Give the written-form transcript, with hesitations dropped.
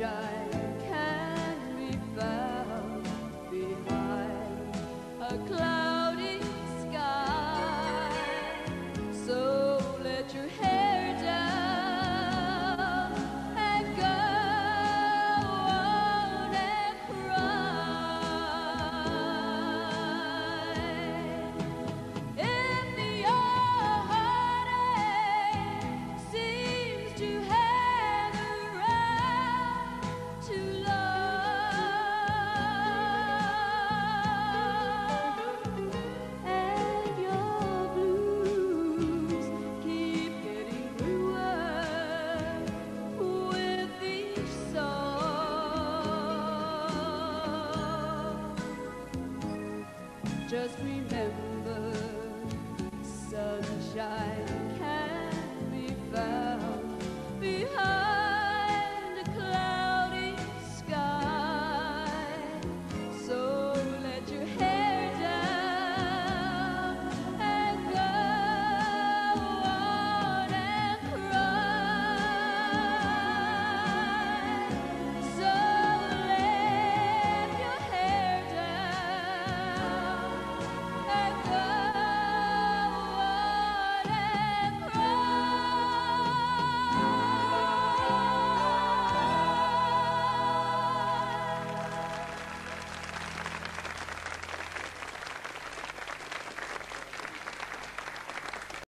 sunshine can be found behind a cloudy sky. So let your hair down and go on and cry. If your heartache seems to hang around too long, and your blues keep getting bluer with each song, just